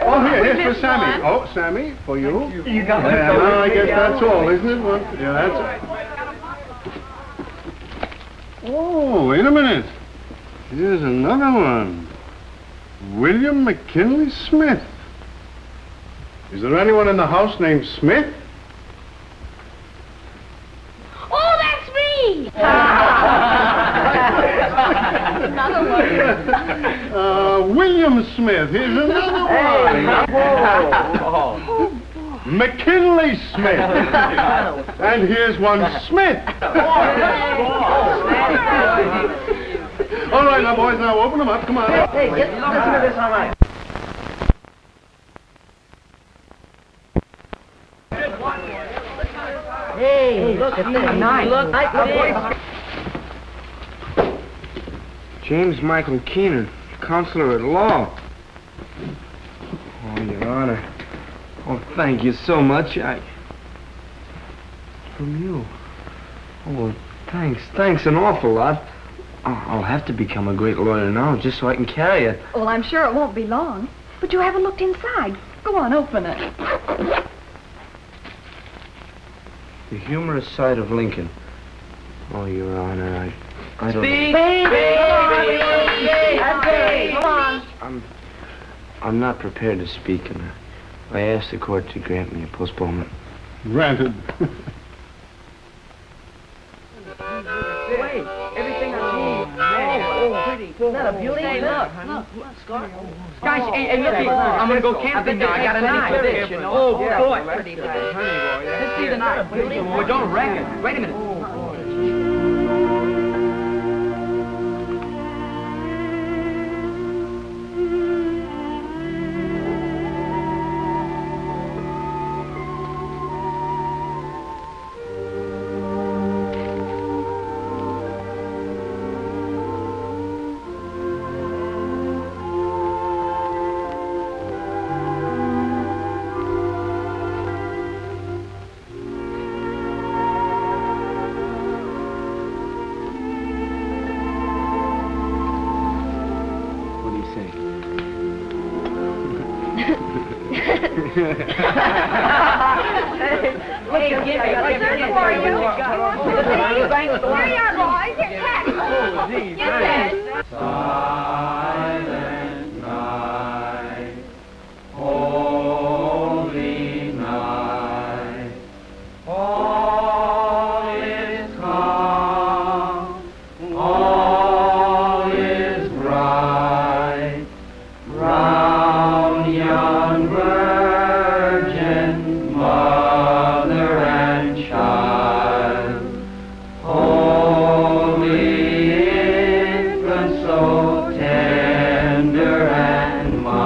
oh, here's for Sammy. Oh, Sammy, for you. You got Yeah, now I guess that's all, isn't it? Yeah, that's all. Oh, wait a minute. Here's another one. William McKinley Smith. Is there anyone in the house named Smith? Oh, that's me! Another one. William Smith. Here's another one. McKinley Smith. And here's one Smith. All right, now, boys, now open them up. Come on. Hey, listen to this, all right. Hey, look at this. Nice. Look, James Michael Keenan, counselor at law. Oh, Your Honor. Oh, thank you so much. From you. Oh, thanks an awful lot. I'll have to become a great lawyer now just so I can carry it. Well, I'm sure it won't be long. But you haven't looked inside. Go on, open it. The humorous side of Lincoln. Oh, Your Honor, I don't Speak, baby! Come on. I'm not prepared to speak, and I asked the court to grant me a postponement. Granted. Wait, everything I need. Pretty. Isn't that a beauty? Hey, Look, Scar. Guys, hey, look, I'm gonna go camping now. I got a knife. Oh, boy. Let's see the knife. Well, don't wreck it. Wait a minute. What do you think? Hey, give me a search for you. Here you are, boys. Get that. Get that. Silent night, holy night, all is calm, all is bright, round young virgin, mother and child, holy infant so tender and mild.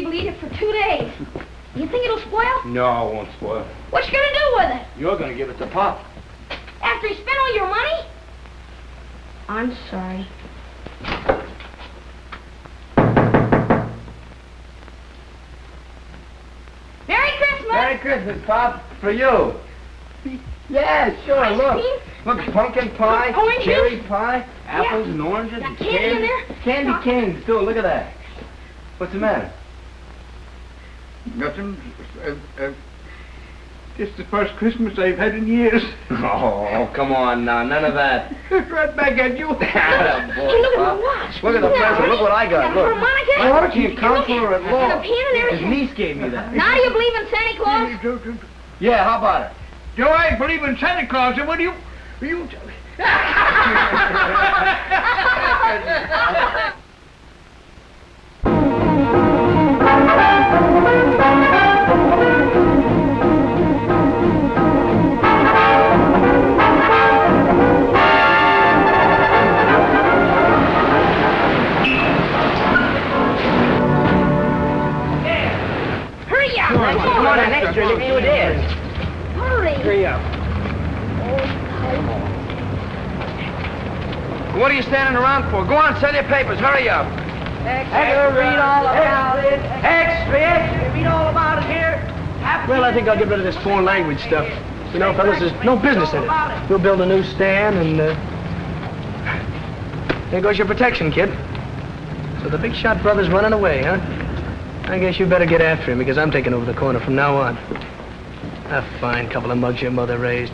Steve will eat it for 2 days. You think it'll spoil? No, it won't spoil. What you gonna do with it? You're gonna give it to Pop. After he spent all your money? I'm sorry. Merry Christmas! Merry Christmas, Pop. For you. Yeah, sure, Ice look. cream? Look, pumpkin pie, Oranges? cherry pie, apples Yeah. and oranges. Got and candy in there? Candy canes, too. Look at that. What's the matter? Nothing. It's the first Christmas I've had in years. Oh, come on now. None of that. Right back at you. Atta boy, Hey, look at Pop. my watch. Look at the present. Look what I got. Got a Look. harmonica. My harmonica counselor at Got law. a pen and His everything. niece gave me that. Now do you believe in Santa Claus? Yeah, how about it? Do I believe in Santa Claus? And what do you... Hurry up! Come on, an extra. Look who it is. Hurry! Hurry up. What are you standing around for? Go on, sell your papers. Hurry up. Extra, read all about it. Extra, read all about it here. Well, I think I'll get rid of this foreign language stuff. You know, fellas, there's no business in it. We'll build a new stand and, there goes your protection, kid. So the big shot brother's running away, huh? I guess you better get after him, because I'm taking over the corner from now on. A fine couple of mugs your mother raised.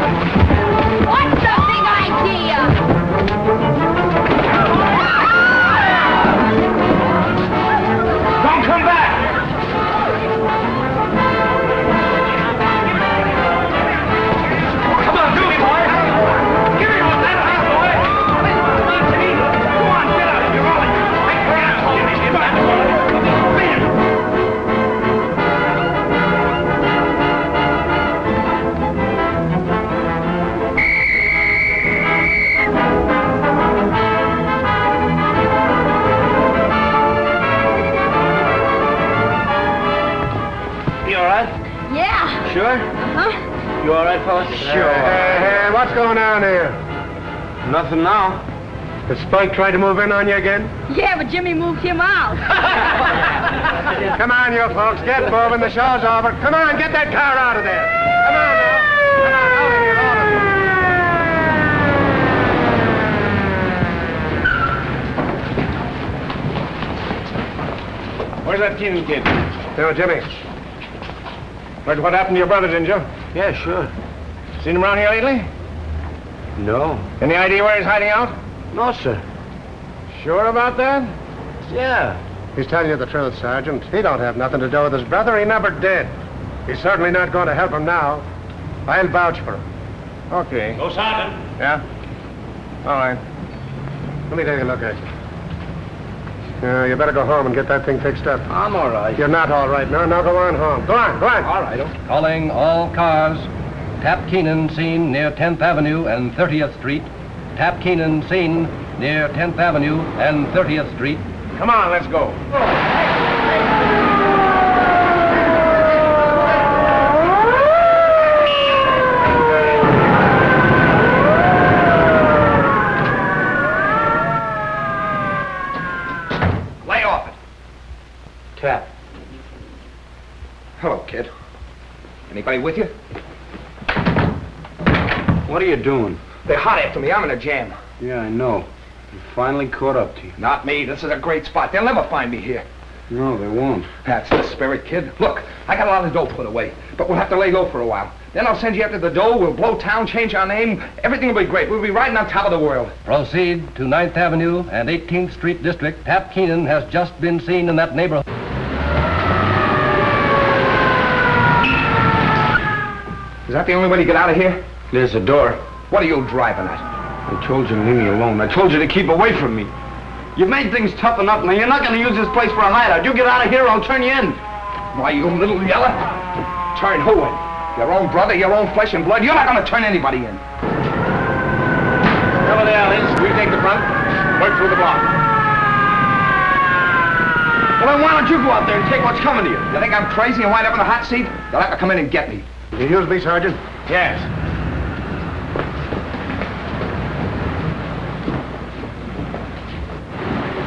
What's the big idea? Don't come back! Come on, do it, boy! Give me one, that hot boy! Come on, Timmy! Go on, get out of here, Ollie! Make for asshole! Beat it! You all right? Yeah. Sure? Huh? You all right, fellas? Sure. Hey, what's going on here? Nothing now. Has Spike tried to move in on you again? Yeah, but Jimmy moved him out. Come on, you folks, get moving. The show's over. Come on, get that car out of there. Come on now. Come on, out of here, all of you. Where's that Keenan kid? No, Jimmy. What happened to your brother, didn't you? Yeah, sure. Seen him around here lately? No. Any idea where he's hiding out? No, sir. Sure about that? Yeah. He's telling you the truth, Sergeant. He don't have nothing to do with his brother. He never did. He's certainly not going to help him now. I'll vouch for him. Okay. Go, Sergeant. Yeah? All right. Let me take a look at you. You better go home and get that thing fixed up. I'm all right. You're not all right. No, go on home. Go on. All right. Calling all cars. Tap Keenan seen near 10th Avenue and 30th Street. Tap Keenan seen near 10th Avenue and 30th Street. Come on, let's go. Tap. Hello, kid. Anybody with you? What are you doing? They're hot after me. I'm in a jam. Yeah, I know. You finally caught up to you. Not me. This is a great spot. They'll never find me here. No, they won't. That's the spirit, kid. Look, I got a lot of dough put away, but we'll have to lay low for a while. Then I'll send you after the dough. We'll blow town, change our name. Everything will be great. We'll be riding on top of the world. Proceed to 9th Avenue and 18th Street District. Tap Keenan has just been seen in that neighborhood. Is that the only way to get out of here? There's a door. What are you driving at? I told you to leave me alone. I told you to keep away from me. You've made things tough enough. Now, you're not going to use this place for a hideout. You get out of here, I'll turn you in. Why, you little yeller? Turn who in? Your own brother, your own flesh and blood? You're not going to turn anybody in. Cover the alleys. We take the front. Work through the block. Well, then why don't you go out there and take what's coming to you? You think I'm crazy and wind up in the hot seat? They'll have to come in and get me. You use me, Sergeant? Yes.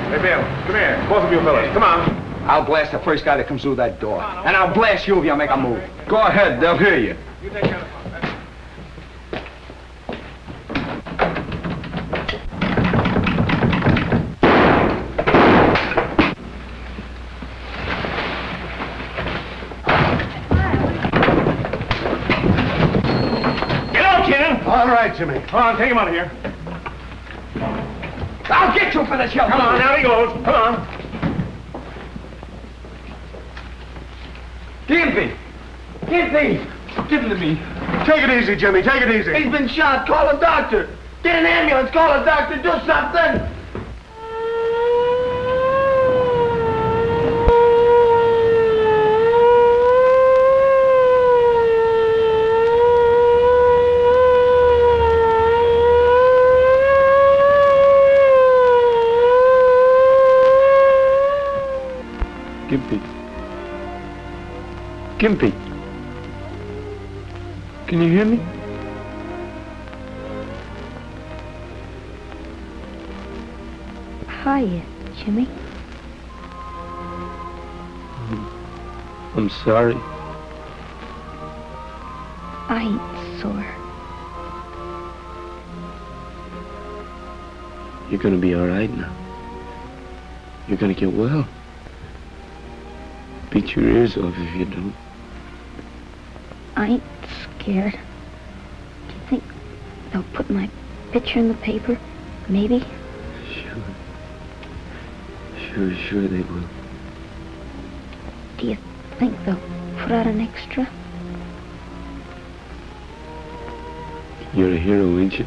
Hey, Bill, come here. Both of you fellas, come on. I'll blast the first guy that comes through that door. And I'll blast you if you make a move. Go ahead. They'll hear you. You take care of it. Get out, Ken! All right, Jimmy. Come on, take him out of here. I'll get you for this, you. Come on, now he goes. Come on. Gimpy! Gimpy! Give him to me. Take it easy, Jimmy. Take it easy. He's been shot. Call a doctor. Get an ambulance. Call a doctor. Do something. Gimpy. Gimpy. Can you hear me? Hiya, Jimmy. I'm sorry. I ain't sore. You're gonna be all right now. You're gonna get well. Beat your ears off if you don't. I ain't scared. Do you think they'll put my picture in the paper? Maybe? Sure they will. Do you think they'll put out an extra? You're a hero, ain't you?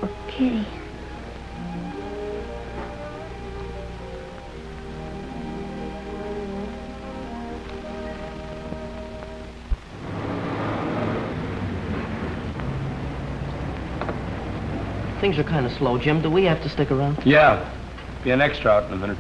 Okay. Things are kind of slow, Jim. Do we have to stick around? Yeah. Be an extra out in a minute.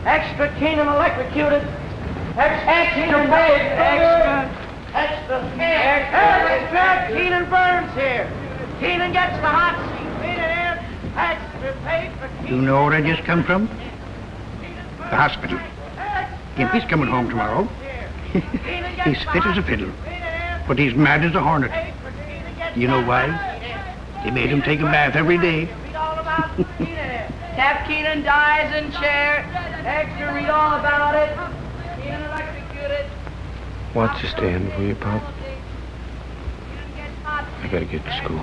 Extra Keenan electrocuted. Extra Keenan Burns. Extra Keenan Burns here. Keenan gets the hot seat. Extra paid for Keenan. You know where I just come from? The hospital. Gimpy's coming home tomorrow. He's fit as a fiddle, but he's mad as a hornet. You know why? They made him take a bath every day. Tap Keenan dies in chair. Extra, read all about it. Keenan electrocuted. Watch you stand for you, Pop. I gotta get to school.